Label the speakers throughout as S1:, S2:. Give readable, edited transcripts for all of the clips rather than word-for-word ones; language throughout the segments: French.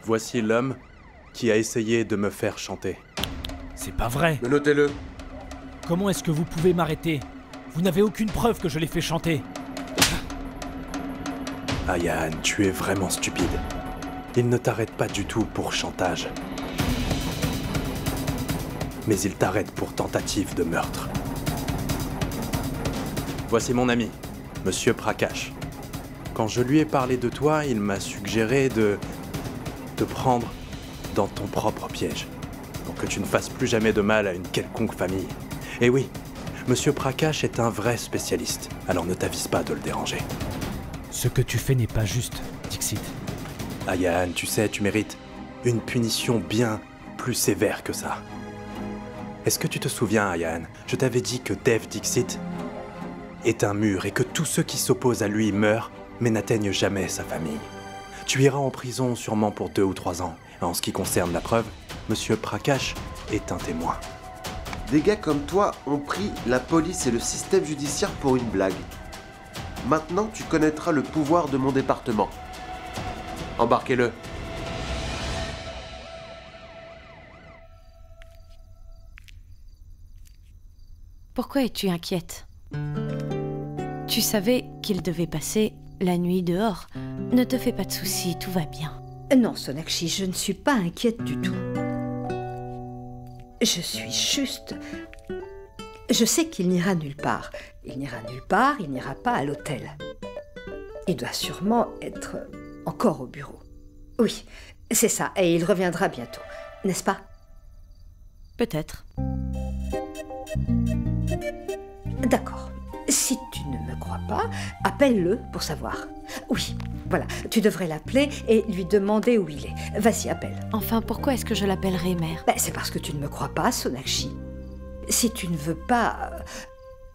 S1: Voici l'homme qui a essayé de me faire chanter.
S2: C'est pas vrai.
S3: Notez-le.
S2: Comment est-ce que vous pouvez m'arrêter? Vous n'avez aucune preuve que je l'ai fait chanter.
S1: Ayaan, tu es vraiment stupide. Il ne t'arrête pas du tout pour chantage. Mais il t'arrête pour tentative de meurtre. Voici mon ami, Monsieur Prakash. Quand je lui ai parlé de toi, il m'a suggéré de te prendre dans ton propre piège, pour que tu ne fasses plus jamais de mal à une quelconque famille. Et oui, Monsieur Prakash est un vrai spécialiste, alors ne t'avise pas de le déranger.
S2: Ce que tu fais n'est pas juste, Dixit.
S1: Ayaan, tu sais, tu mérites une punition bien plus sévère que ça. Est-ce que tu te souviens, Ayaan, je t'avais dit que Dev Dixit est un mur et que tous ceux qui s'opposent à lui meurent, mais n'atteignent jamais sa famille. Tu iras en prison sûrement pour 2 ou 3 ans. En ce qui concerne la preuve, Monsieur Prakash est un témoin.
S3: Des gars comme toi ont pris la police et le système judiciaire pour une blague. Maintenant, tu connaîtras le pouvoir de mon département. Embarquez-le.
S4: Pourquoi es-tu inquiète? Tu savais qu'il devait passer la nuit dehors. Ne te fais pas de soucis, tout va bien.
S5: Non, Sonakshi, je ne suis pas inquiète du tout. Je suis juste... Je sais qu'il n'ira nulle part. Il n'ira nulle part, il n'ira pas à l'hôtel. Il doit sûrement être encore au bureau. Oui, c'est ça, et il reviendra bientôt, n'est-ce pas?
S4: Peut-être.
S5: D'accord. Si tu ne me crois pas, appelle-le pour savoir. Oui, voilà, tu devrais l'appeler et lui demander où il est. Vas-y, appelle.
S4: Enfin, pourquoi est-ce que je l'appellerai mère?
S5: C'est parce que tu ne me crois pas, Sonakshi. Si tu ne veux pas...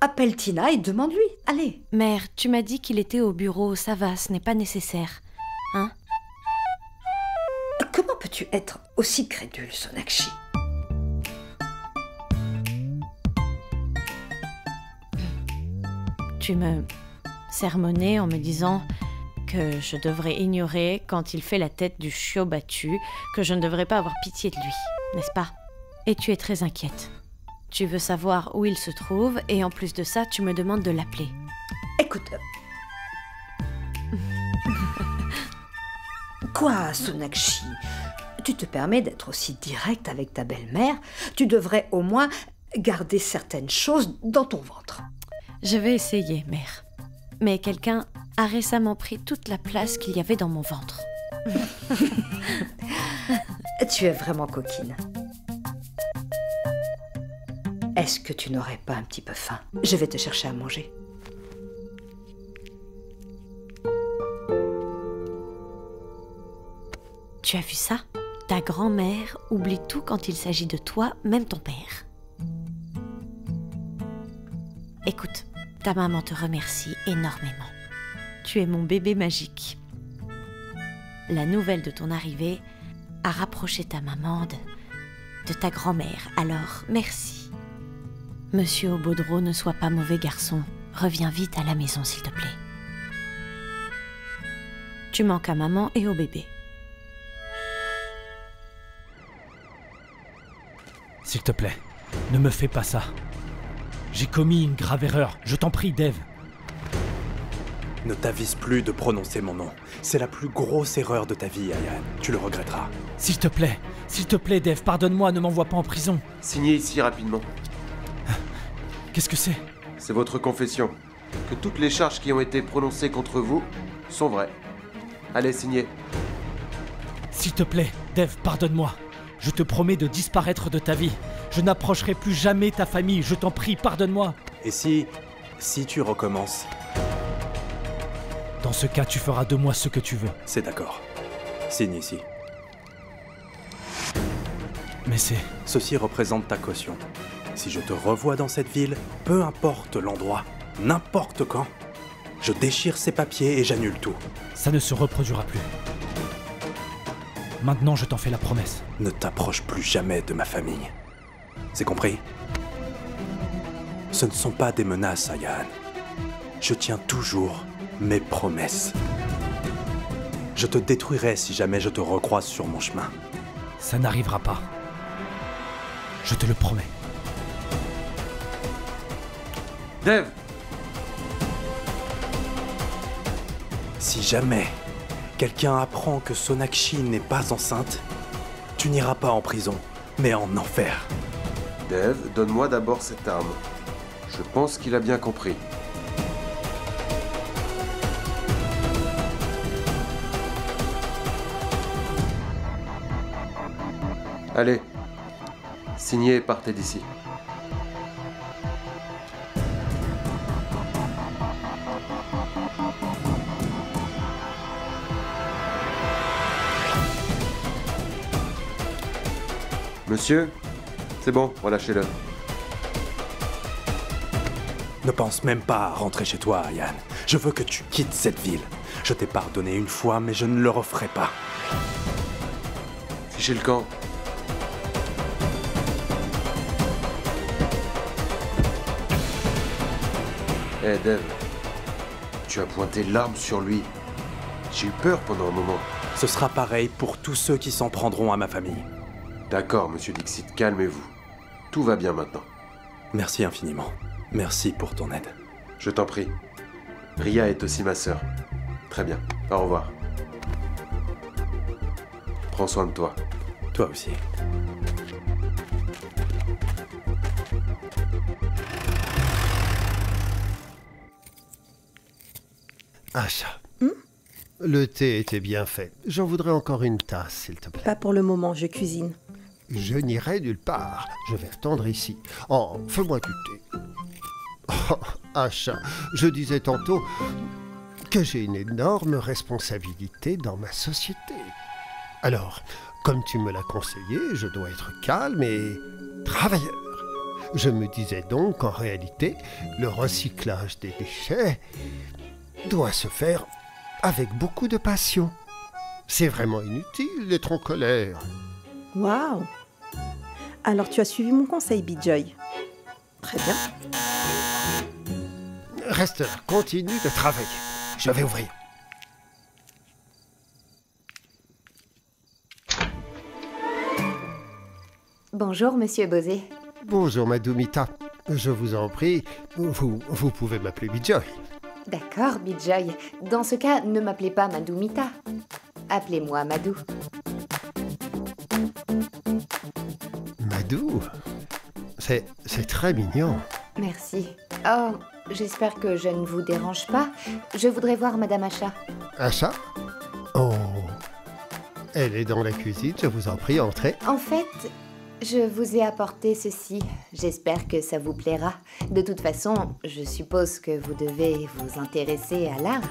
S5: appelle Tina et demande-lui. Allez.
S4: Mère, tu m'as dit qu'il était au bureau, ça va, ce n'est pas nécessaire. Hein?
S5: Comment peux-tu être aussi crédule, Sonakshi?
S4: Tu me sermonnais en me disant que je devrais ignorer quand il fait la tête du chiot battu, que je ne devrais pas avoir pitié de lui, n'est-ce pas? Et tu es très inquiète. Tu veux savoir où il se trouve et en plus de ça, tu me demandes de l'appeler.
S5: Écoute... Quoi, Sonakshi? Tu te permets d'être aussi direct avec ta belle-mère? Tu devrais au moins garder certaines choses dans ton ventre.
S4: Je vais essayer, mère. Mais quelqu'un a récemment pris toute la place qu'il y avait dans mon ventre.
S5: Tu es vraiment coquine. Est-ce que tu n'aurais pas un petit peu faim? Je vais te chercher à manger.
S4: Tu as vu ça? Ta grand-mère oublie tout quand il s'agit de toi, même ton père. Écoute, ta maman te remercie énormément. Tu es mon bébé magique. La nouvelle de ton arrivée a rapproché ta maman de ta grand-mère, alors merci. Monsieur Obodro, ne sois pas mauvais garçon. Reviens vite à la maison, s'il te plaît. Tu manques à maman et au bébé.
S2: S'il te plaît, ne me fais pas ça. J'ai commis une grave erreur. Je t'en prie, Dev.
S1: Ne t'avise plus de prononcer mon nom. C'est la plus grosse erreur de ta vie, Ayaan. Tu le regretteras.
S2: S'il te plaît, Dev, pardonne-moi, ne m'envoie pas en prison.
S3: Signez ici rapidement.
S2: Qu'est-ce que c'est?
S3: C'est votre confession. Que toutes les charges qui ont été prononcées contre vous sont vraies. Allez, signez.
S2: S'il te plaît, Dev, pardonne-moi. Je te promets de disparaître de ta vie. Je n'approcherai plus jamais ta famille. Je t'en prie, pardonne-moi.
S1: Et si tu recommences?
S2: Dans ce cas, tu feras de moi ce que tu veux.
S1: C'est d'accord. Signe ici.
S2: Mais c'est...
S1: Ceci représente ta caution. Si je te revois dans cette ville, peu importe l'endroit, n'importe quand, je déchire ces papiers et j'annule tout.
S2: Ça ne se reproduira plus. Maintenant, je t'en fais la promesse.
S1: Ne t'approche plus jamais de ma famille. C'est compris? Ce ne sont pas des menaces, Ayaan. Je tiens toujours mes promesses. Je te détruirai si jamais je te recroise sur mon chemin.
S2: Ça n'arrivera pas. Je te le promets.
S3: Dev!
S1: Si jamais quelqu'un apprend que Sonakshi n'est pas enceinte, tu n'iras pas en prison, mais en enfer.
S3: Dev, donne-moi d'abord cette arme. Je pense qu'il a bien compris. Allez, signez et partez d'ici. Monsieur, c'est bon, relâchez-le.
S1: Ne pense même pas à rentrer chez toi, Ayan. Je veux que tu quittes cette ville. Je t'ai pardonné une fois, mais je ne le referai pas.
S3: Fichez le camp. Hé, Dev, tu as pointé l'arme sur lui. J'ai eu peur pendant un moment.
S1: Ce sera pareil pour tous ceux qui s'en prendront à ma famille.
S3: D'accord, monsieur Dixit, calmez-vous. Tout va bien maintenant.
S1: Merci infiniment. Merci pour ton aide.
S3: Je t'en prie. Ria est aussi ma sœur. Très bien. Au revoir. Prends soin de toi.
S1: Toi aussi.
S6: Asha. Le thé était bien fait. J'en voudrais encore une tasse, s'il te plaît.
S5: Pas pour le moment, je cuisine.
S6: Je n'irai nulle part. Je vais attendre ici. Oh, fais-moi du thé. Oh, Asha, je disais tantôt que j'ai une énorme responsabilité dans ma société. Alors, comme tu me l'as conseillé, je dois être calme et travailleur. Je me disais donc qu'en réalité, le recyclage des déchets doit se faire avec beaucoup de passion. C'est vraiment inutile d'être en colère.
S5: Waouh! Alors tu as suivi mon conseil, Bijoy. Très bien.
S6: Reste là, continue de travailler. Je vais ouvrir.
S7: Bonjour, monsieur Bosé.
S6: Bonjour, Madhumita. Je vous en prie, vous pouvez m'appeler Bijoy.
S7: D'accord, Bijoy. Dans ce cas, ne m'appelez pas Madhumita. Appelez-moi Madhu.
S6: Madhu? C'est très mignon.
S7: Merci. Oh, j'espère que je ne vous dérange pas. Je voudrais voir Madame Asha.
S6: Asha? Oh, elle est dans la cuisine, je vous en prie, entrez.
S7: En fait, je vous ai apporté ceci. J'espère que ça vous plaira. De toute façon, je suppose que vous devez vous intéresser à l'art.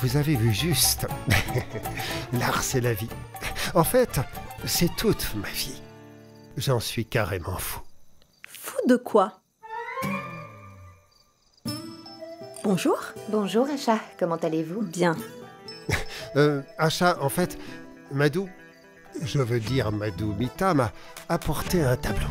S6: Vous avez vu juste. L'art, c'est la vie. En fait, c'est toute ma vie. J'en suis carrément fou.
S5: Fou de quoi? Bonjour.
S7: Bonjour Asha, comment allez-vous?
S5: Bien.
S6: Asha, en fait, Madhu, je veux dire Madhumita, m'a apporté un tableau.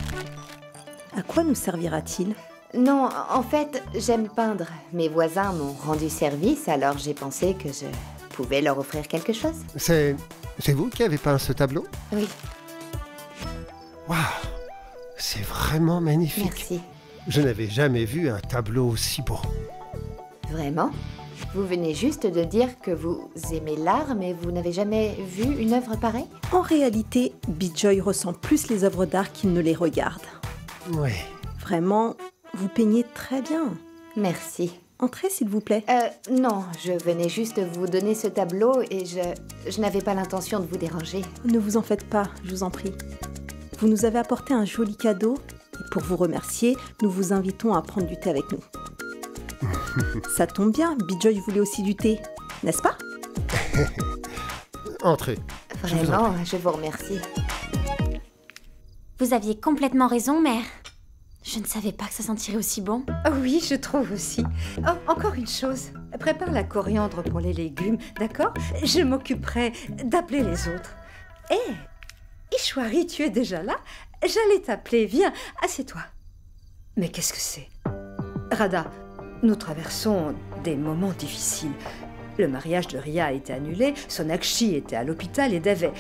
S5: À quoi nous servira-t-il?
S7: Non, en fait, j'aime peindre. Mes voisins m'ont rendu service, alors j'ai pensé que je pouvais leur offrir quelque chose.
S6: C'est vous qui avez peint ce tableau?
S7: Oui.
S6: Waouh, c'est vraiment magnifique.
S7: Merci.
S6: Je n'avais jamais vu un tableau aussi beau.
S7: Vraiment? Vous venez juste de dire que vous aimez l'art, mais vous n'avez jamais vu une œuvre pareille?
S5: En réalité, Bijoy ressent plus les œuvres d'art qu'il ne les regarde.
S6: Oui.
S5: Vraiment, vous peignez très bien.
S7: Merci.
S5: Entrez, s'il vous plaît.
S7: Non, je venais juste vous donner ce tableau et je n'avais pas l'intention de vous déranger.
S5: Ne vous en faites pas, je vous en prie. Vous nous avez apporté un joli cadeau et pour vous remercier, nous vous invitons à prendre du thé avec nous. Ça tombe bien, Bijoy voulait aussi du thé, n'est-ce pas?
S6: Entrez.
S7: Vraiment, je vous remercie.
S8: Vous aviez complètement raison, mère. Je ne savais pas que ça sentirait aussi bon.
S9: Oh oui, je trouve aussi. Oh, encore une chose. Prépare la coriandre pour les légumes, d'accord? Je m'occuperai d'appeler les autres. Hé, Ishwari, tu es déjà là? J'allais t'appeler, viens, assieds-toi. Mais qu'est-ce que c'est? Radha, nous traversons des moments difficiles.
S5: Le mariage de Ria a été annulé, Sonakshi était à l'hôpital et Dev est...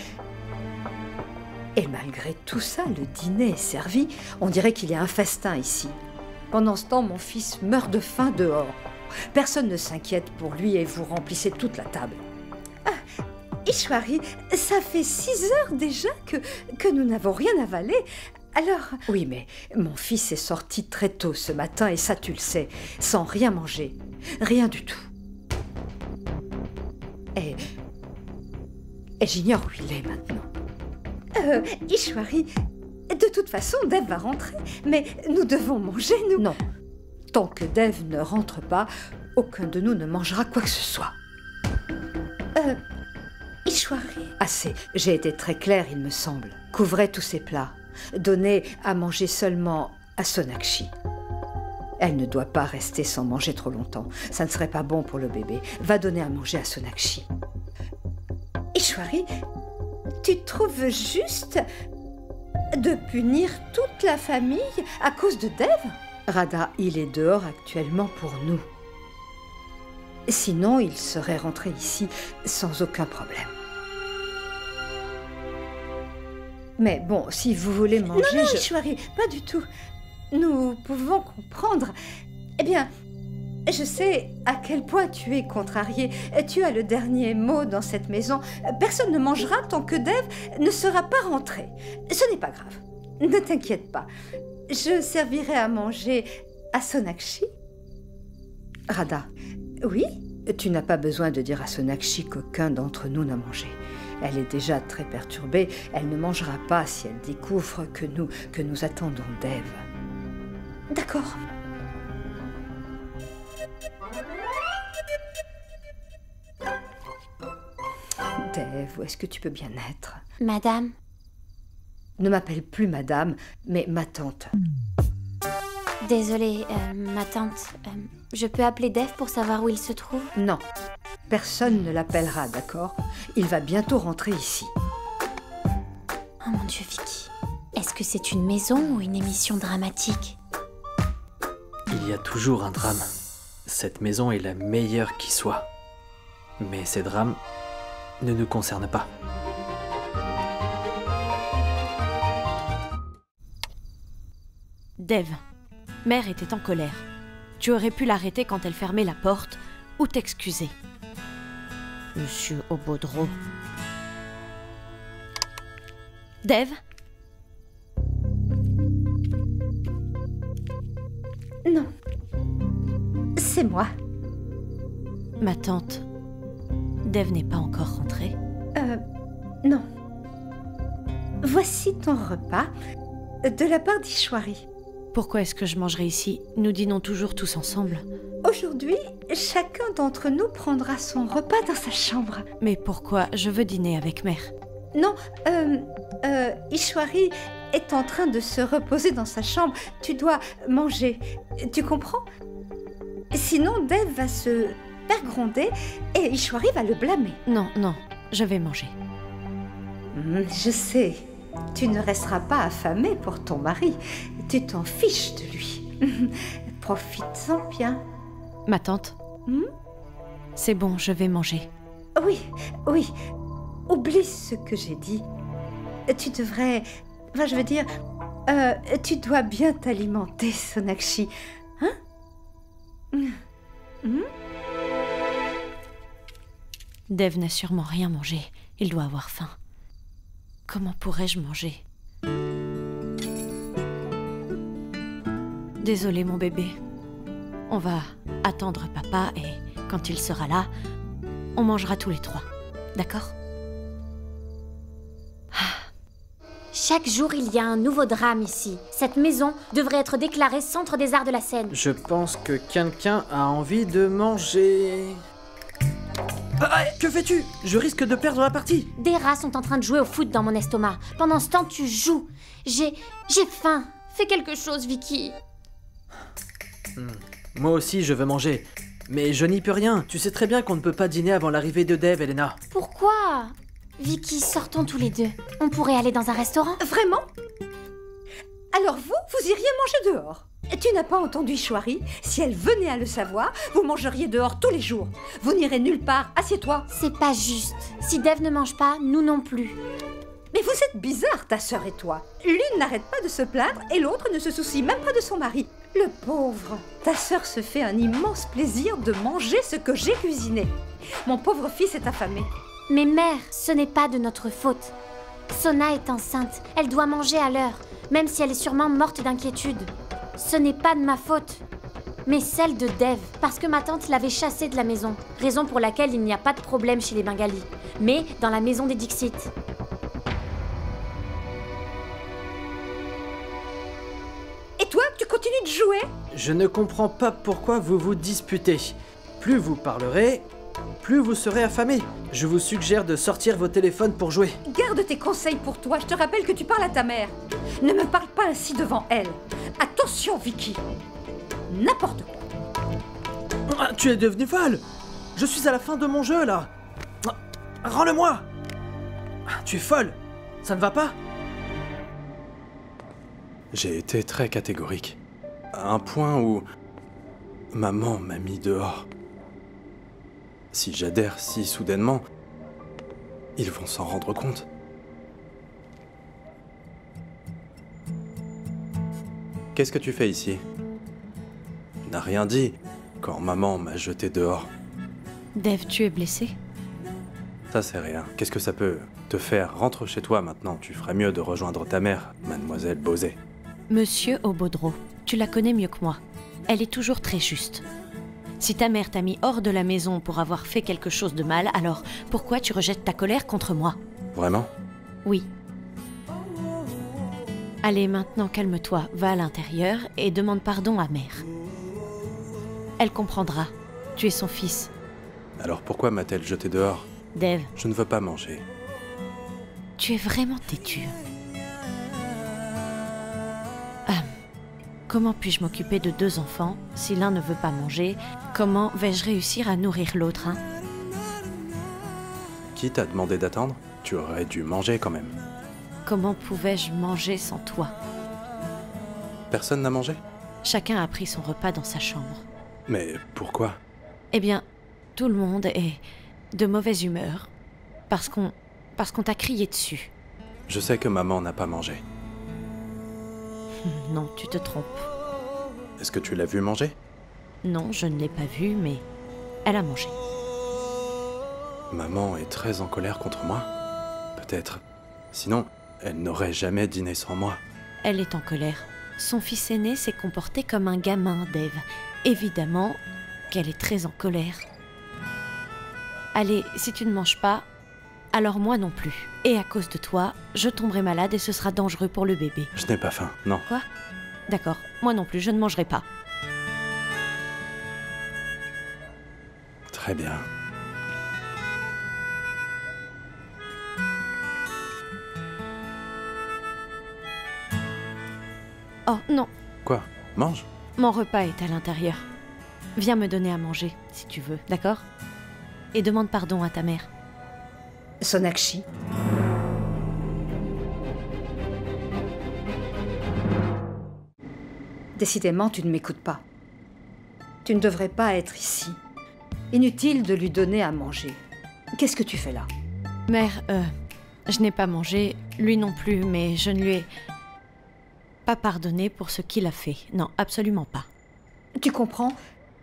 S5: Et malgré tout ça, le dîner est servi. On dirait qu'il y a un festin ici. Pendant ce temps, mon fils meurt de faim dehors. Personne ne s'inquiète pour lui et vous remplissez toute la table. Ah, Ishwari, ça fait 6 heures déjà que nous n'avons rien avalé. Alors... Oui, mais mon fils est sorti très tôt ce matin et ça tu le sais, sans rien manger. Rien du tout. Et j'ignore où il est maintenant. Ishwari, de toute façon, Dev va rentrer, mais nous devons manger, nous... Non. Tant que Dev ne rentre pas, aucun de nous ne mangera quoi que ce soit. Ishwari... Assez, j'ai été très claire, il me semble. Couvrez tous ces plats. Donnez à manger seulement à Sonakshi. Elle ne doit pas rester sans manger trop longtemps. Ça ne serait pas bon pour le bébé. Va donner à manger à Sonakshi. Ishwari, tu trouves juste de punir toute la famille à cause de Dev? Radha, il est dehors actuellement pour nous. Sinon, il serait rentré ici sans aucun problème. Mais bon, si vous voulez manger... Non, Ishwari, pas du tout. Nous pouvons comprendre. Eh bien, je sais à quel point tu es contrarié. Tu as le dernier mot dans cette maison. Personne ne mangera tant que Dev ne sera pas rentré. Ce n'est pas grave. Ne t'inquiète pas. Je servirai à manger à Sonakshi. Radha, oui? Tu n'as pas besoin de dire à Sonakshi qu'aucun d'entre nous n'a mangé. Elle est déjà très perturbée. Elle ne mangera pas si elle découvre que nous attendons Dev. D'accord. Dev, où est-ce que tu peux bien être?
S8: Madame?
S5: Ne m'appelle plus madame, mais ma tante.
S8: Désolée, ma tante. Je peux appeler Dev pour savoir où il se trouve?
S5: Non. Personne ne l'appellera, d'accord? Il va bientôt rentrer ici.
S8: Oh mon Dieu, Vicky. Est-ce que c'est une maison ou une émission dramatique?
S10: Il y a toujours un drame. Cette maison est la meilleure qui soit. Mais ces drames ne nous concernent pas.
S4: Dev, Mère était en colère. Tu aurais pu l'arrêter quand elle fermait la porte ou t'excuser. Monsieur Obodro. Dev?
S5: Non. C'est moi.
S4: Ma tante. Dev n'est pas encore rentrée?
S5: Non. Voici ton repas de la part d'Ishwari.
S4: Pourquoi est-ce que je mangerai ici? Nous dînons toujours tous ensemble.
S5: Aujourd'hui, chacun d'entre nous prendra son repas dans sa chambre.
S4: Mais pourquoi? Je veux dîner avec Mère.
S5: Non, Ishwari est en train de se reposer dans sa chambre. Tu dois manger. Tu comprends? Sinon, Dev va se faire gronder et Ishwari va le blâmer.
S4: Non, non, je vais manger.
S5: Je sais. Tu ne resteras pas affamé pour ton mari. Tu t'en fiches de lui. Profite-en bien.
S4: Ma tante? C'est bon, je vais manger.
S5: Oui, oui. Oublie ce que j'ai dit. Tu devrais... Enfin, je veux dire... tu dois bien t'alimenter, Sonakshi. Hein?
S4: Dev n'a sûrement rien mangé. Il doit avoir faim. Comment pourrais-je manger? Désolé, mon bébé. On va attendre papa et quand il sera là, on mangera tous les trois. D'accord?
S8: Chaque jour, il y a un nouveau drame ici. Cette maison devrait être déclarée centre des arts de la scène.
S10: Je pense que quelqu'un a envie de manger... que fais-tu? Je risque de perdre la partie.
S8: Des rats sont en train de jouer au foot dans mon estomac. Pendant ce temps, tu joues. J'ai faim. Fais quelque chose, Vicky.
S10: Moi aussi, je veux manger. Mais je n'y peux rien. Tu sais très bien qu'on ne peut pas dîner avant l'arrivée de Dev, Elena.
S8: Pourquoi? Vicky, sortons tous les deux. On pourrait aller dans un restaurant.
S5: Vraiment? Alors vous iriez manger dehors?
S9: Tu n'as pas entendu Chouari? Si elle venait à le savoir, vous mangeriez dehors tous les jours. Vous n'irez nulle part, assieds-toi.
S8: C'est pas juste. Si Dev ne mange pas, nous non plus.
S9: Mais vous êtes bizarres, ta sœur et toi. L'une n'arrête pas de se plaindre et l'autre ne se soucie même pas de son mari. Le pauvre. Ta sœur se fait un immense plaisir de manger ce que j'ai cuisiné. Mon pauvre fils est affamé.
S8: Mais mère, ce n'est pas de notre faute. Sona est enceinte. Elle doit manger à l'heure, même si elle est sûrement morte d'inquiétude. Ce n'est pas de ma faute, mais celle de Dev, parce que ma tante l'avait chassée de la maison, raison pour laquelle il n'y a pas de problème chez les Bengalis, mais dans la maison des Dixit.
S9: Et toi, tu continues de jouer?
S10: Je ne comprends pas pourquoi vous vous disputez. Plus vous parlerez, plus vous serez affamé. Je vous suggère de sortir vos téléphones pour jouer.
S9: Garde tes conseils pour toi, je te rappelle que tu parles à ta mère. Ne me parle pas ainsi devant elle. Attention, Vicky. N'importe quoi.
S10: Ah, tu es devenue folle. Je suis à la fin de mon jeu, là. Ah, rends-le-moi. Ah, tu es folle. Ça ne va pas?
S1: J'ai été très catégorique. À un point où maman m'a mis dehors. Si j'adhère si soudainement, ils vont s'en rendre compte. Qu'est-ce que tu fais ici? Tu n'as rien dit quand maman m'a jeté dehors.
S4: Dev, tu es blessé?
S1: Ça c'est rien. Qu'est-ce que ça peut te faire? Rentre chez toi maintenant. Tu ferais mieux de rejoindre ta mère, mademoiselle Bosé.
S4: Monsieur Obodro, tu la connais mieux que moi. Elle est toujours très juste. Si ta mère t'a mis hors de la maison pour avoir fait quelque chose de mal, alors pourquoi tu rejettes ta colère contre moi?
S1: Vraiment?
S4: Oui. Allez, maintenant calme-toi, va à l'intérieur et demande pardon à mère. Elle comprendra. Tu es son fils.
S1: Alors pourquoi m'a-t-elle jeté dehors?
S4: Dev.
S1: Je ne veux pas manger.
S4: Tu es vraiment têtu. Comment puis-je m'occuper de 2 enfants si l'un ne veut pas manger? Comment vais-je réussir à nourrir l'autre, hein?
S1: Qui t'a demandé d'attendre? Tu aurais dû manger quand même.
S4: Comment pouvais-je manger sans toi?
S1: Personne n'a mangé?
S4: Chacun a pris son repas dans sa chambre.
S1: Mais pourquoi?
S4: Eh bien, tout le monde est de mauvaise humeur parce qu'on t'a crié dessus.
S1: Je sais que maman n'a pas mangé.
S4: Non, tu te trompes.
S1: Est-ce que tu l'as vue manger?
S4: Non, je ne l'ai pas vue, mais elle a mangé.
S1: Maman est très en colère contre moi? Peut-être. Sinon, elle n'aurait jamais dîné sans moi.
S4: Elle est en colère. Son fils aîné s'est comporté comme un gamin, Dev. Évidemment qu'elle est très en colère. Allez, si tu ne manges pas, alors moi non plus. Et à cause de toi, je tomberai malade et ce sera dangereux pour le bébé.
S1: Je n'ai pas faim, non.
S4: Quoi? D'accord, moi non plus, je ne mangerai pas.
S1: Très bien.
S4: Oh, non.
S1: Quoi? Mange?
S4: Mon repas est à l'intérieur. Viens me donner à manger, si tu veux, d'accord? Et demande pardon à ta mère.
S9: Sonakshi. Décidément, tu ne m'écoutes pas. Tu ne devrais pas être ici. Inutile de lui donner à manger. Qu'est-ce que tu fais là?
S4: Mère, je n'ai pas mangé, lui non plus, mais je ne lui ai pas pardonné pour ce qu'il a fait. Non, absolument pas.
S9: Tu comprends?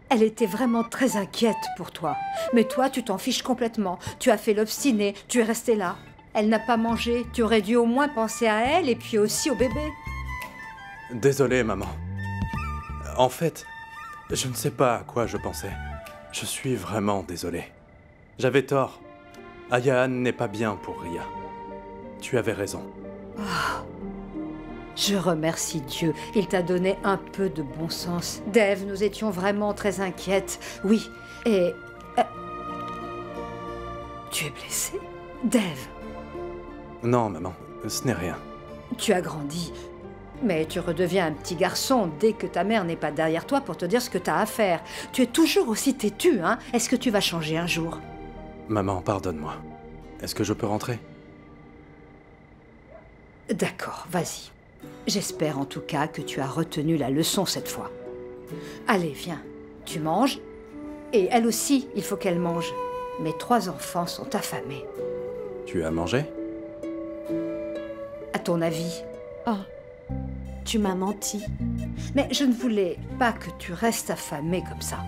S9: Elle était vraiment très inquiète pour toi. Mais toi, tu t'en fiches complètement. Tu as fait l'obstiné, tu es resté là. Elle n'a pas mangé, tu aurais dû au moins penser à elle et puis aussi au bébé.
S1: Désolé, maman. En fait, je ne sais pas à quoi je pensais. Je suis vraiment désolé. J'avais tort. Ayaan n'est pas bien pour Ria. Tu avais raison.
S9: Oh. Je remercie Dieu. Il t'a donné un peu de bon sens. Dev, nous étions vraiment très inquiètes. Oui, et... Tu es blessé? Dev?
S1: Non, maman, ce n'est rien.
S9: Tu as grandi. Mais tu redeviens un petit garçon dès que ta mère n'est pas derrière toi pour te dire ce que t'as à faire. Tu es toujours aussi têtu, hein? Est-ce que tu vas changer un jour?
S1: Maman, pardonne-moi. Est-ce que je peux rentrer?
S9: D'accord, vas-y.
S5: J'espère en tout cas que tu as retenu la leçon cette fois. Allez, viens, tu manges. Et elle aussi, il faut qu'elle mange. Mes 3 enfants sont affamés.
S1: Tu as mangé?
S5: À ton avis?
S4: Oh, tu m'as menti.
S5: Mais je ne voulais pas que tu restes affamée comme ça.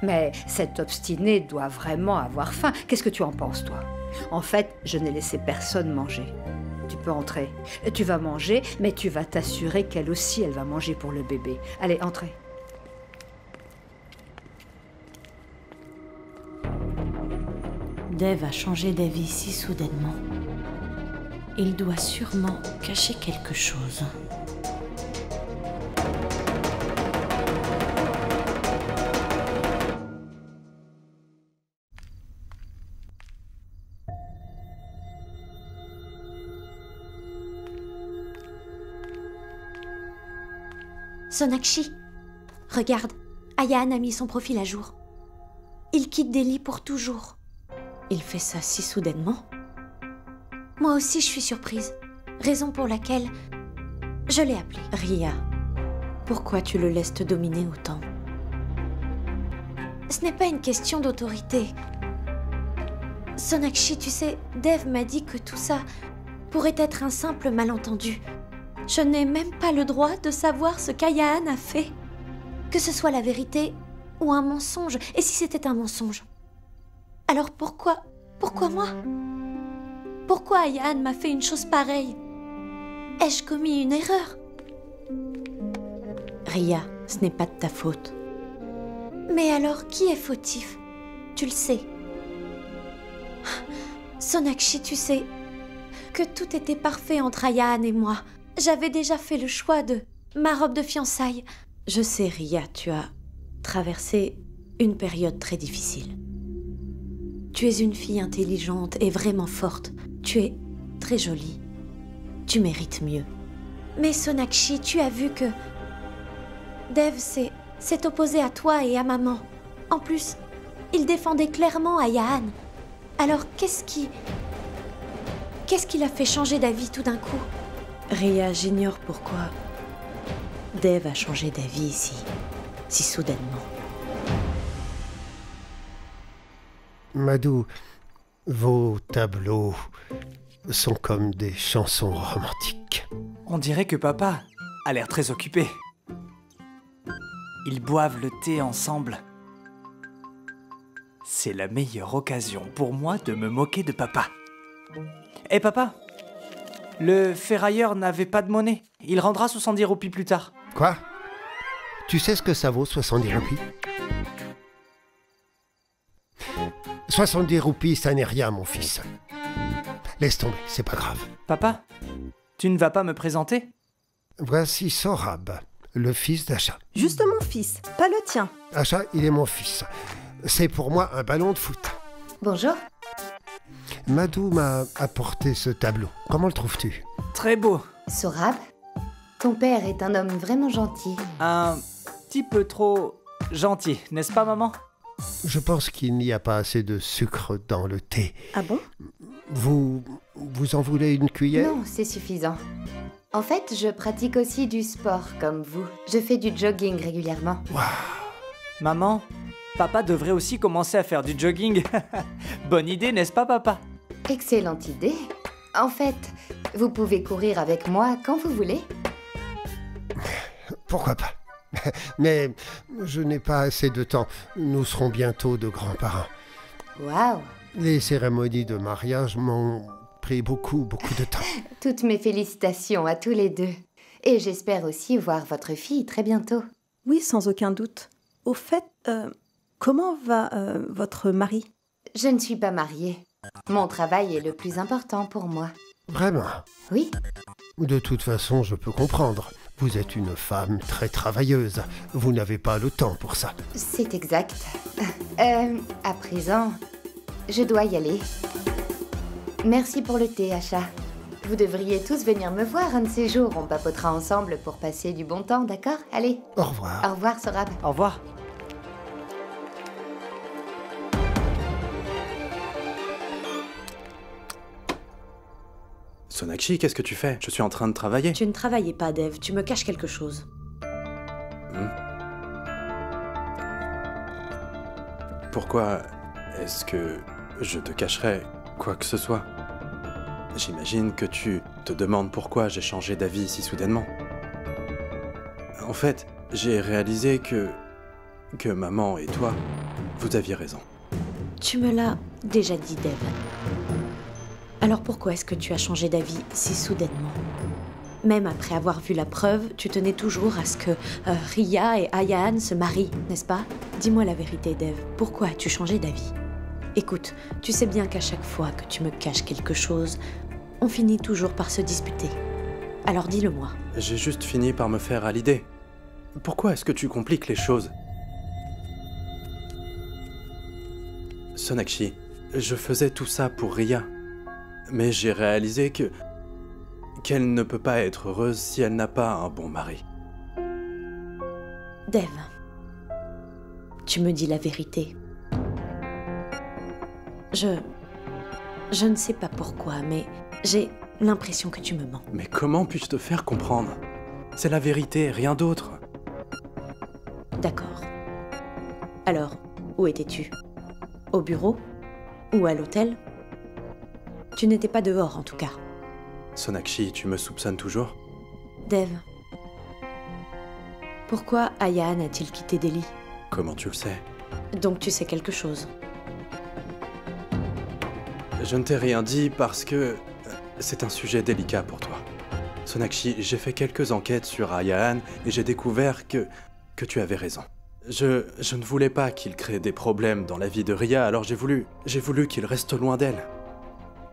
S5: Mais cet obstiné doit vraiment avoir faim. Qu'est-ce que tu en penses, toi? En fait, je n'ai laissé personne manger. Tu peux entrer. Tu vas manger, mais tu vas t'assurer qu'elle aussi, elle va manger pour le bébé. Allez, entrez.
S4: Dev a changé d'avis si soudainement. Il doit sûrement cacher quelque chose.
S8: Sonakshi, regarde, Ayaan a mis son profil à jour. Il quitte Delhi pour toujours.
S4: Il fait ça si soudainement?
S8: Moi aussi, je suis surprise. Raison pour laquelle je l'ai appelé.
S4: Ria, pourquoi tu le laisses te dominer autant?
S8: Ce n'est pas une question d'autorité. Sonakshi, tu sais, Dev m'a dit que tout ça pourrait être un simple malentendu. Je n'ai même pas le droit de savoir ce qu'Ayaan a fait. Que ce soit la vérité ou un mensonge. Et si c'était un mensonge? Alors pourquoi moi? Pourquoi Ayaan m'a fait une chose pareille? Ai-je commis une erreur?
S4: Ria, ce n'est pas de ta faute.
S8: Mais alors, qui est fautif? Tu le sais. Sonakshi, tu sais que tout était parfait entre Ayaan et moi. J'avais déjà fait le choix de ma robe de fiançailles.
S4: Je sais, Ria, tu as traversé une période très difficile. Tu es une fille intelligente et vraiment forte. Tu es très jolie. Tu mérites mieux.
S8: Mais Sonakshi, tu as vu que Dev s'est opposé à toi et à maman. En plus, il défendait clairement Ayaan. Alors qu'est-ce qui l'a fait changer d'avis tout d'un coup?
S4: Ria, j'ignore pourquoi Dev a changé d'avis ici, si soudainement.
S6: Madhu, vos tableaux sont comme des chansons romantiques.
S10: On dirait que papa a l'air très occupé. Ils boivent le thé ensemble. C'est la meilleure occasion pour moi de me moquer de papa. Hé papa, le ferrailleur n'avait pas de monnaie. Il rendra 70 roupies plus tard.
S6: Quoi? Tu sais ce que ça vaut, 70 roupies? 70 roupies, ça n'est rien, mon fils. Laisse tomber, c'est pas grave.
S10: Papa, tu ne vas pas me présenter?
S6: Voici Sorab, le fils d'Asha.
S11: Juste mon fils, pas le tien.
S6: Asha, il est mon fils. C'est pour moi un ballon de foot.
S7: Bonjour.
S6: Madhu m'a apporté ce tableau. Comment le trouves-tu?
S10: Très beau.
S7: Sorab, ton père est un homme vraiment gentil.
S10: Un petit peu trop gentil, n'est-ce pas, maman?
S6: Je pense qu'il n'y a pas assez de sucre dans le thé.
S11: Ah bon?
S6: Vous en voulez une cuillère?
S7: Non, c'est suffisant. En fait, je pratique aussi du sport, comme vous. Je fais du jogging régulièrement.
S6: Waouh!
S10: Maman, papa devrait aussi commencer à faire du jogging. Bonne idée, n'est-ce pas, papa?
S7: Excellente idée. En fait, vous pouvez courir avec moi quand vous voulez.
S6: Pourquoi pas? Mais je n'ai pas assez de temps. Nous serons bientôt de grands-parents.
S7: Waouh!
S6: Les cérémonies de mariage m'ont pris beaucoup de temps.
S7: Toutes mes félicitations à tous les deux. Et j'espère aussi voir votre fille très bientôt.
S11: Oui, sans aucun doute. Au fait, comment va votre mari?
S7: Je ne suis pas mariée. Mon travail est le plus important pour moi.
S6: Vraiment?
S7: Oui.
S6: De toute façon, je peux comprendre. Vous êtes une femme très travailleuse. Vous n'avez pas le temps pour ça.
S7: C'est exact. À présent, je dois y aller. Merci pour le thé, Asha. Vous devriez tous venir me voir un de ces jours. On papotera ensemble pour passer du bon temps, d'accord? Allez.
S6: Au revoir.
S7: Au revoir, Sorab.
S10: Au revoir.
S1: Sonakshi, qu'est-ce que tu fais? Je suis en train de travailler.
S4: Tu ne travaillais pas, Dev. Tu me caches quelque chose.
S1: Pourquoi est-ce que je te cacherais quoi que ce soit? J'imagine que tu te demandes pourquoi j'ai changé d'avis si soudainement. En fait, j'ai réalisé que maman et toi, vous aviez raison.
S4: Tu me l'as déjà dit, Dev. Alors pourquoi est-ce que tu as changé d'avis si soudainement? Même après avoir vu la preuve, tu tenais toujours à ce que Ria et Ayaan se marient, n'est-ce pas? Dis-moi la vérité, Dev. Pourquoi as-tu changé d'avis? Écoute, tu sais bien qu'à chaque fois que tu me caches quelque chose, on finit toujours par se disputer. Alors dis-le-moi.
S1: J'ai juste fini par me faire à l'idée. Pourquoi est-ce que tu compliques les choses? Sonakshi, je faisais tout ça pour Ria. Mais j'ai réalisé qu'elle ne peut pas être heureuse si elle n'a pas un bon mari.
S4: Dev, tu me dis la vérité. Je ne sais pas pourquoi, mais j'ai l'impression que tu me mens.
S1: Mais comment puis-je te faire comprendre? C'est la vérité, rien d'autre.
S4: D'accord. Alors, où étais-tu? Au bureau? Ou à l'hôtel? Tu n'étais pas dehors, en tout cas.
S1: Sonakshi, tu me soupçonnes toujours?
S4: Dev, pourquoi Ayaan a-t-il quitté Delhi?
S1: Comment tu le sais?
S4: Donc tu sais quelque chose.
S1: Je ne t'ai rien dit parce que c'est un sujet délicat pour toi. Sonakshi, j'ai fait quelques enquêtes sur Ayaan et j'ai découvert que tu avais raison. Je ne voulais pas qu'il crée des problèmes dans la vie de Ria, alors j'ai voulu qu'il reste loin d'elle.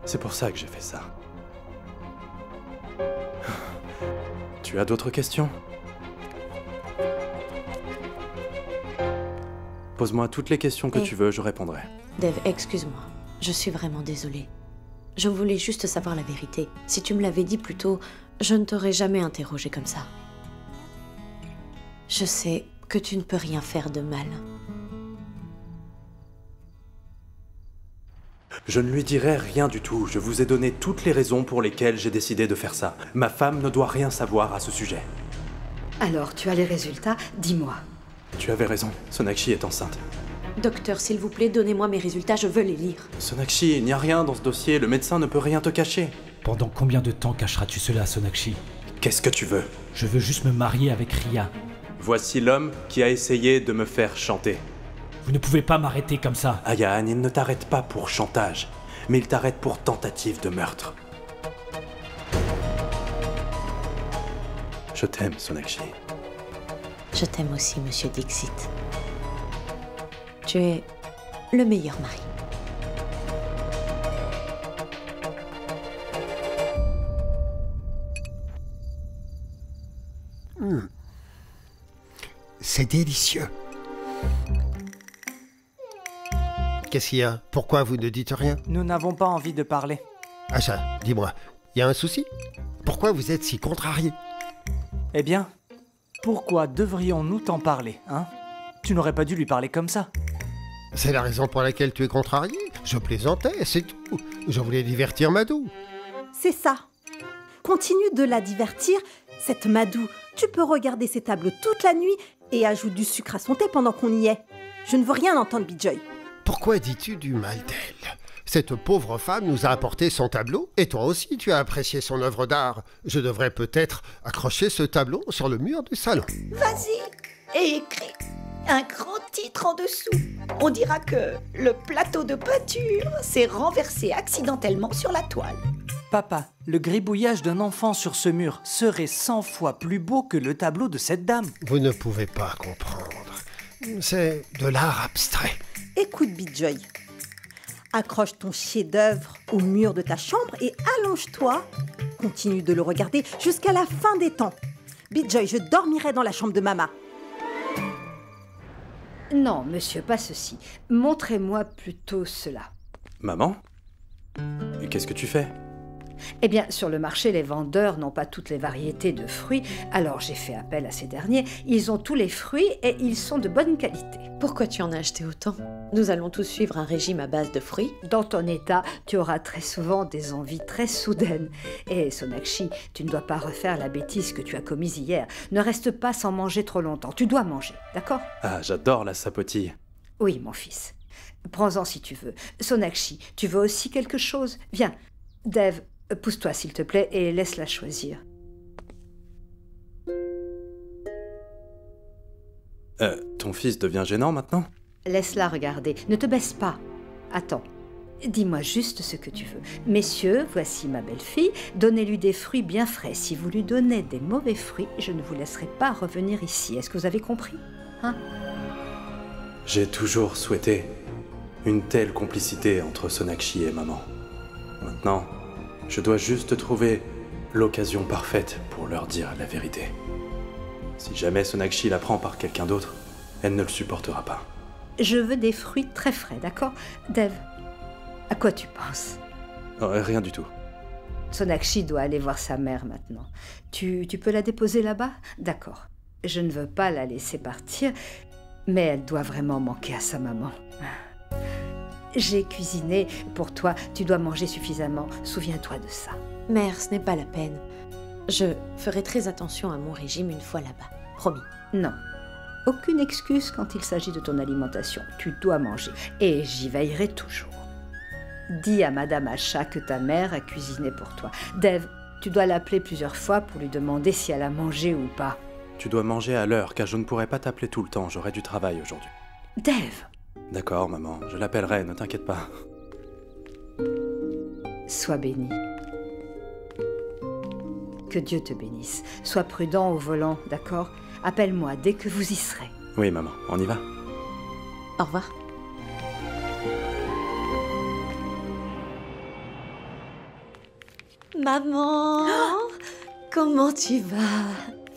S1: C'est pour ça que j'ai fait ça. Tu as d'autres questions? Pose-moi toutes les questions que tu veux, je répondrai.
S4: Dev, excuse-moi. Je suis vraiment désolée. Je voulais juste savoir la vérité. Si tu me l'avais dit plus tôt, je ne t'aurais jamais interrogé comme ça. Je sais que tu ne peux rien faire de mal.
S1: Je ne lui dirai rien du tout. Je vous ai donné toutes les raisons pour lesquelles j'ai décidé de faire ça. Ma femme ne doit rien savoir à ce sujet.
S5: Alors, tu as les résultats? Dis-moi.
S1: Tu avais raison. Sonakshi est enceinte.
S4: Docteur, s'il vous plaît, donnez-moi mes résultats, je veux les lire.
S1: Sonakshi, il n'y a rien dans ce dossier. Le médecin ne peut rien te cacher.
S2: Pendant combien de temps cacheras-tu cela, Sonakshi?
S1: Qu'est-ce que tu veux?
S2: Je veux juste me marier avec Ria.
S1: Voici l'homme qui a essayé de me faire chanter.
S2: Vous ne pouvez pas m'arrêter comme ça.
S1: Ayaan, il ne t'arrête pas pour chantage, mais il t'arrête pour tentative de meurtre. Je t'aime, Sonakshi.
S4: Je t'aime aussi, Monsieur Dixit. Tu es le meilleur mari.
S6: C'est délicieux. Qu'est-ce qu'il y a? Pourquoi vous ne dites rien?
S10: Nous n'avons pas envie de parler.
S6: Acha, dis-moi, il y a un souci? Pourquoi vous êtes si contrarié?
S10: Eh bien, pourquoi devrions-nous t'en parler, hein? Tu n'aurais pas dû lui parler comme ça.
S6: C'est la raison pour laquelle tu es contrarié? Je plaisantais, c'est tout. Je voulais divertir Madou.
S11: C'est ça. Continue de la divertir, cette Madou. Tu peux regarder ses tableaux toute la nuit et ajoute du sucre à son thé pendant qu'on y est. Je ne veux rien entendre, Bijoy.
S6: Pourquoi dis-tu du mal d'elle? Cette pauvre femme nous a apporté son tableau et toi aussi tu as apprécié son œuvre d'art. Je devrais peut-être accrocher ce tableau sur le mur du salon.
S12: Vas-y, et écris un grand titre en dessous. On dira que le plateau de peinture s'est renversé accidentellement sur la toile.
S10: Papa, le gribouillage d'un enfant sur ce mur serait 100 fois plus beau que le tableau de cette dame.
S6: Vous ne pouvez pas comprendre. C'est de l'art abstrait.
S11: Écoute, Bijoy. Accroche ton chef-d'œuvre au mur de ta chambre et allonge-toi. Continue de le regarder jusqu'à la fin des temps. Bijoy, je dormirai dans la chambre de Mama.
S5: Non, monsieur, pas ceci. Montrez-moi plutôt cela.
S1: Maman? Qu'est-ce que tu fais?
S5: Eh bien, sur le marché, les vendeurs n'ont pas toutes les variétés de fruits, alors j'ai fait appel à ces derniers. Ils ont tous les fruits et ils sont de bonne qualité.
S4: Pourquoi tu en as acheté autant? Nous allons tous suivre un régime à base de fruits.
S5: Dans ton état, tu auras très souvent des envies très soudaines. Et Sonakshi, tu ne dois pas refaire la bêtise que tu as commise hier. Ne reste pas sans manger trop longtemps. Tu dois manger, d'accord?
S1: Ah, j'adore la sapotille.
S5: Oui, mon fils. Prends-en si tu veux. Sonakshi, tu veux aussi quelque chose? Viens. Dev, pousse-toi s'il te plaît et laisse-la choisir.
S1: Ton fils devient gênant maintenant?
S5: Laisse-la regarder. Ne te baisse pas. Attends. Dis-moi juste ce que tu veux. Messieurs, voici ma belle-fille. Donnez-lui des fruits bien frais. Si vous lui donnez des mauvais fruits, je ne vous laisserai pas revenir ici. Est-ce que vous avez compris? Hein?
S1: J'ai toujours souhaité une telle complicité entre Sonakshi et maman. Maintenant, je dois juste trouver l'occasion parfaite pour leur dire la vérité. Si jamais Sonakshi la prend par quelqu'un d'autre, elle ne le supportera pas.
S5: Je veux des fruits très frais, d'accord? Dev, à quoi tu penses?
S1: Rien du tout.
S5: Sonakshi doit aller voir sa mère maintenant. Tu peux la déposer là-bas? D'accord. Je ne veux pas la laisser partir, mais elle doit vraiment manquer à sa maman. J'ai cuisiné pour toi, tu dois manger suffisamment. Souviens-toi de ça.
S4: Mère, ce n'est pas la peine. Je ferai très attention à mon régime une fois là-bas. Promis.
S5: Non. Aucune excuse quand il s'agit de ton alimentation. Tu dois manger. Et j'y veillerai toujours. Dis à Madame Asha que ta mère a cuisiné pour toi. Dev, tu dois l'appeler plusieurs fois pour lui demander si elle a mangé ou pas.
S1: Tu dois manger à l'heure, car je ne pourrai pas t'appeler tout le temps. J'aurai du travail aujourd'hui.
S5: Dev!
S1: D'accord, maman. Je l'appellerai, ne t'inquiète pas.
S5: Sois béni. Que Dieu te bénisse. Sois prudent au volant, d'accord? Appelle-moi dès que vous y serez.
S1: Oui, maman. On y va?
S4: Au revoir. Maman, comment tu vas?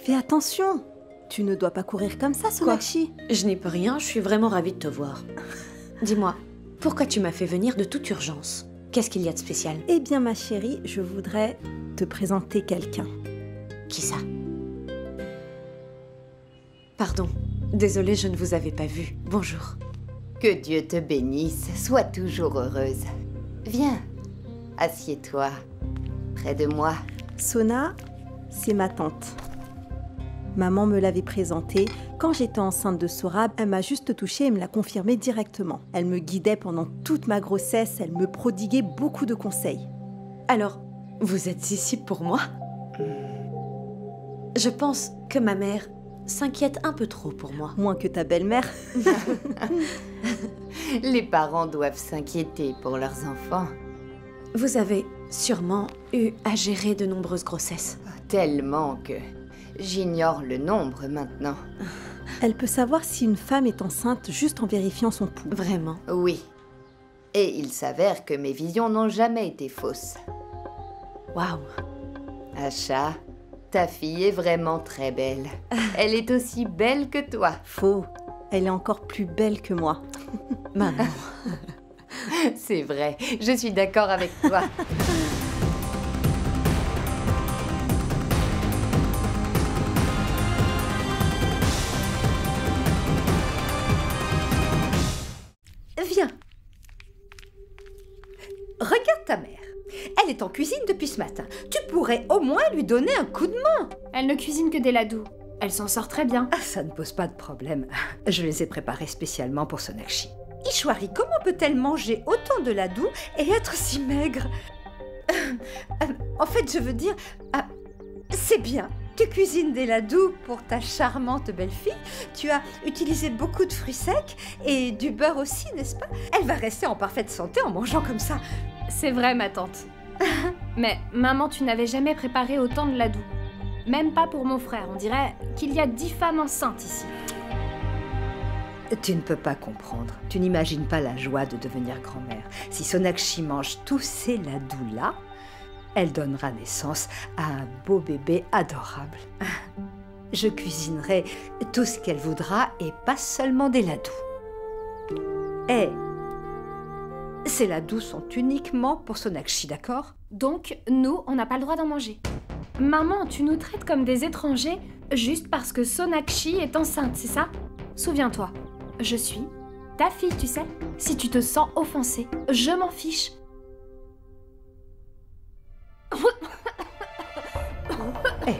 S11: Fais attention. Tu ne dois pas courir comme ça, Sonakshi.
S4: Je n'y peux rien, je suis vraiment ravie de te voir. Dis-moi, pourquoi tu m'as fait venir de toute urgence? Qu'est-ce qu'il y a de spécial?
S11: Eh bien, ma chérie, je voudrais te présenter quelqu'un.
S4: Qui ça? Pardon, désolée, je ne vous avais pas vu. Bonjour.
S7: Que Dieu te bénisse, sois toujours heureuse. Viens, assieds-toi, près de moi.
S11: Sona, c'est ma tante. Maman me l'avait présentée. Quand j'étais enceinte de Sorab, elle m'a juste touchée et me l'a confirmé directement. Elle me guidait pendant toute ma grossesse, elle me prodiguait beaucoup de conseils.
S4: Alors, vous êtes ici pour moi? Je pense que ma mère s'inquiète un peu trop pour moi.
S11: Moins que ta belle-mère.
S7: Les parents doivent s'inquiéter pour leurs enfants.
S4: Vous avez sûrement eu à gérer de nombreuses grossesses.
S7: Tellement que j'ignore le nombre maintenant.
S11: Elle peut savoir si une femme est enceinte juste en vérifiant son pouls.
S4: Vraiment?
S7: Oui. Et il s'avère que mes visions n'ont jamais été fausses.
S4: Waouh!
S7: Asha, ta fille est vraiment très belle. Elle est aussi belle que toi.
S11: Faux. Elle est encore plus belle que moi.
S4: Maman.
S7: C'est vrai, je suis d'accord avec toi.
S5: Viens. Regarde ta mère. Elle est en cuisine depuis ce matin. Tu pourrais au moins lui donner un coup de main.
S13: Elle ne cuisine que des ladous. Elle s'en sort très bien.
S5: Ah, ça ne pose pas de problème. Je les ai préparés spécialement pour Sonakshi. Ishwari, comment peut-elle manger autant de ladous et être si maigre? En fait, je veux dire... c'est bien. Tu cuisines des ladous pour ta charmante belle-fille. Tu as utilisé beaucoup de fruits secs et du beurre aussi, n'est-ce pas? Elle va rester en parfaite santé en mangeant comme ça.
S13: C'est vrai, ma tante. Mais maman, tu n'avais jamais préparé autant de ladous. Même pas pour mon frère. On dirait qu'il y a 10 femmes enceintes ici.
S5: Tu ne peux pas comprendre. Tu n'imagines pas la joie de devenir grand-mère. Si Sonakshi mange tous ces ladous-là, elle donnera naissance à un beau bébé adorable. Je cuisinerai tout ce qu'elle voudra et pas seulement des ladous. Et ces ladous sont uniquement pour Sonakshi, d'accord?
S13: Donc, nous, on n'a pas le droit d'en manger. Maman, tu nous traites comme des étrangers juste parce que Sonakshi est enceinte, c'est ça? Souviens-toi, je suis ta fille, tu sais. Si tu te sens offensée, je m'en fiche.
S5: Hey,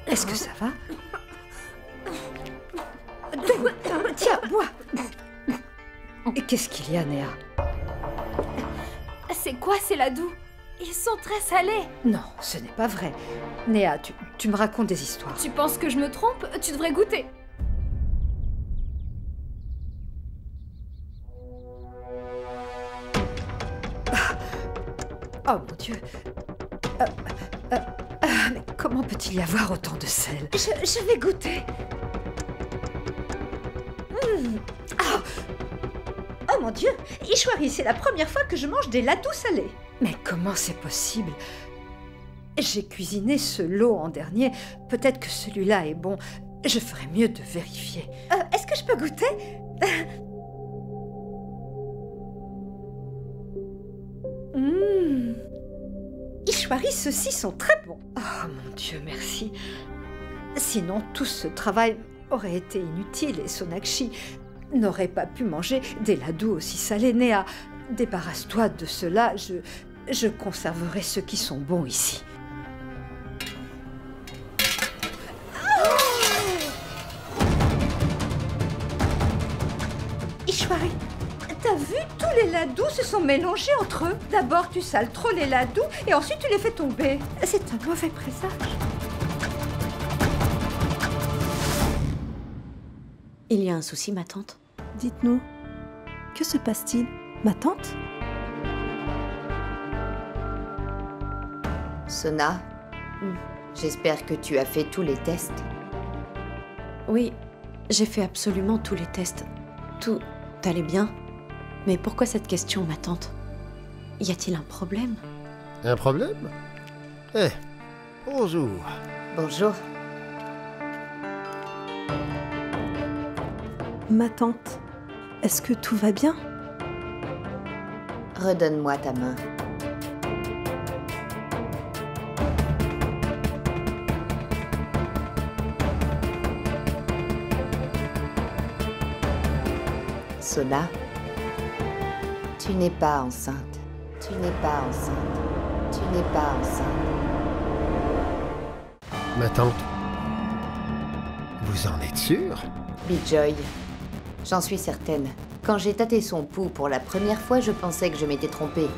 S5: est-ce que ça va? Tiens, bois. Et qu'est-ce qu'il y a, Néa?
S13: C'est quoi ces ladous? Ils sont très salés.
S5: Non, ce n'est pas vrai. Néa, tu me racontes des histoires.
S13: Tu penses que je me trompe? Tu devrais goûter.
S5: Oh mon Dieu. Mais comment peut-il y avoir autant de sel? Je vais goûter. Oh mon Dieu, Ishwari, c'est la première fois que je mange des ladous salés. Mais comment c'est possible? J'ai cuisiné ce lot en dernier. Peut-être que celui-là est bon. Je ferais mieux de vérifier. Est-ce que je peux goûter? Ishwari, ceux-ci sont très bons. Oh mon Dieu, merci. Sinon, tout ce travail aurait été inutile et Sonakshi n'aurait pas pu manger des ladous aussi salés. Néa, débarrasse-toi de cela, je conserverai ceux qui sont bons ici. Ishwari, t'as vu? Tous les ladous se sont mélangés entre eux. D'abord, tu sales trop les ladous et ensuite tu les fais tomber. C'est un mauvais présage.
S4: Il y a un souci, ma tante?
S11: Dites-nous, que se passe-t-il? Ma tante?
S7: Sona, j'espère que tu as fait tous les tests.
S4: Oui, j'ai fait absolument tous les tests. Tout allait bien. Mais pourquoi cette question, ma tante? Y a-t-il un problème?
S6: Un problème? Eh, bonjour.
S7: Bonjour.
S11: Ma tante, est-ce que tout va bien?
S7: Redonne-moi ta main. Sona, tu n'es pas enceinte. Tu n'es pas enceinte. Tu n'es pas enceinte.
S6: Ma tante, vous en êtes sûre?
S7: Bijoy, j'en suis certaine. Quand j'ai tâté son pouls pour la première fois, je pensais que je m'étais trompée.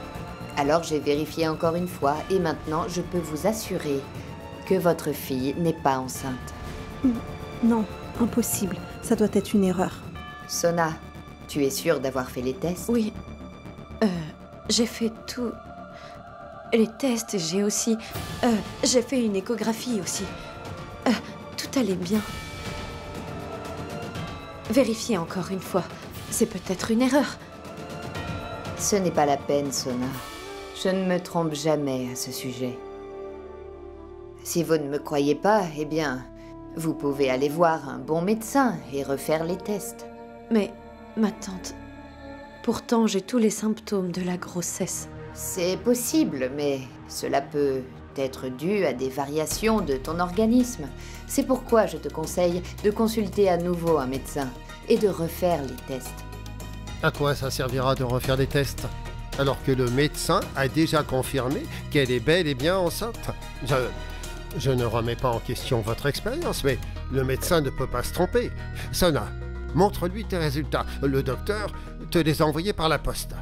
S7: Alors j'ai vérifié encore une fois et maintenant je peux vous assurer que votre fille n'est pas enceinte.
S11: Non, impossible. Ça doit être une erreur.
S7: Sona, tu es sûre d'avoir fait les tests?
S4: Oui. J'ai fait tous les tests. J'ai aussi... j'ai fait une échographie aussi. Tout allait bien. Vérifiez encore une fois. C'est peut-être une erreur.
S7: Ce n'est pas la peine, Sona. Je ne me trompe jamais à ce sujet. Si vous ne me croyez pas, eh bien, vous pouvez aller voir un bon médecin et refaire les tests.
S4: Mais, ma tante, pourtant j'ai tous les symptômes de la grossesse.
S7: C'est possible, mais cela peut être dû à des variations de ton organisme. C'est pourquoi je te conseille de consulter à nouveau un médecin et de refaire les tests.
S6: À quoi ça servira de refaire des tests, alors que le médecin a déjà confirmé qu'elle est bel et bien enceinte? Je ne remets pas en question votre expérience, mais le médecin ne peut pas se tromper. Sona, montre-lui tes résultats. Le docteur te les a envoyés par la poste.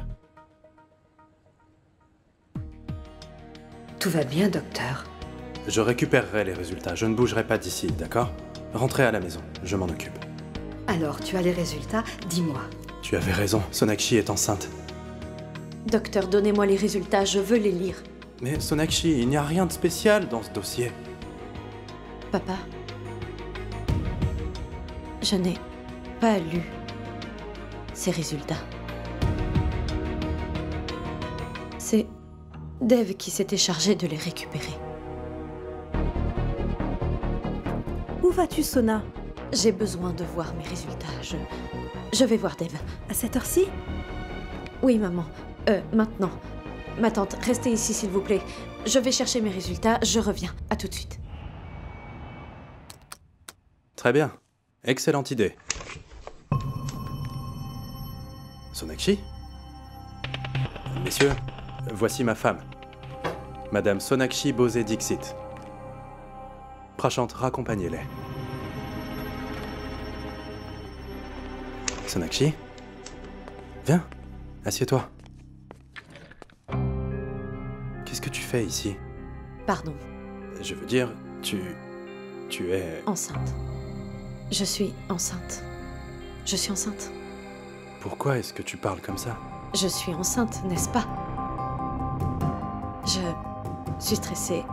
S5: Tout va bien, docteur?
S1: Je récupérerai les résultats. Je ne bougerai pas d'ici, d'accord? Rentrez à la maison, je m'en occupe.
S5: Alors, tu as les résultats? Dis-moi.
S1: Tu avais raison, Sonakshi est enceinte.
S4: Docteur, donnez-moi les résultats, je veux les lire.
S1: Mais Sonakshi, il n'y a rien de spécial dans ce dossier.
S4: Papa, je n'ai pas lu ces résultats. C'est Dev qui s'était chargé de les récupérer.
S11: Où vas-tu, Sona?
S4: J'ai besoin de voir mes résultats. Je vais voir Dev.
S11: À cette heure-ci?
S4: Oui, maman. Maintenant. Ma tante, restez ici s'il vous plaît. Je vais chercher mes résultats, je reviens. À tout de suite.
S1: Très bien. Excellente idée. Sonakshi? Messieurs, voici ma femme. Madame Sonakshi Bose Dixit. Prachant, raccompagnez-les. Sonakshi? Viens, assieds-toi. Qu'est-ce que tu fais ici?
S4: Pardon.
S1: Je veux dire, tu es...
S4: Enceinte. Je suis enceinte. Je suis enceinte.
S1: Pourquoi est-ce que tu parles comme ça?
S4: Je suis enceinte, n'est-ce pas? Je suis stressée.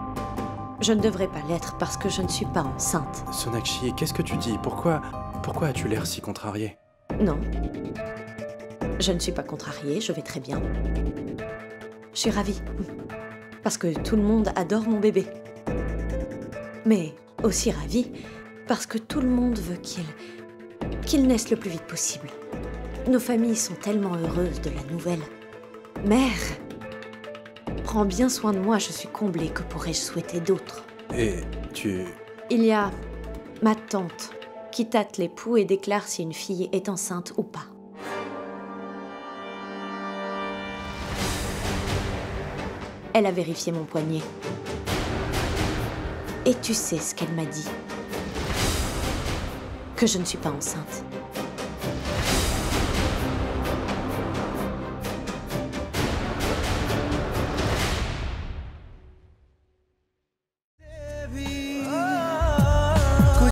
S4: Je ne devrais pas l'être parce que je ne suis pas enceinte.
S1: Sonakshi, qu'est-ce que tu dis? Pourquoi as-tu l'air si contrariée?
S4: Non. Je ne suis pas contrariée, je vais très bien. Je suis ravie. Parce que tout le monde adore mon bébé. Mais aussi ravie parce que tout le monde veut qu'il naisse le plus vite possible. Nos familles sont tellement heureuses de la nouvelle. Mère, prends bien soin de moi, je suis comblée. Que pourrais-je souhaiter d'autre?
S1: Et tu...
S4: Il y a ma tante qui tâte les pouls et déclare si une fille est enceinte ou pas. Elle a vérifié mon poignet. Et tu sais ce qu'elle m'a dit? Que je ne suis pas enceinte.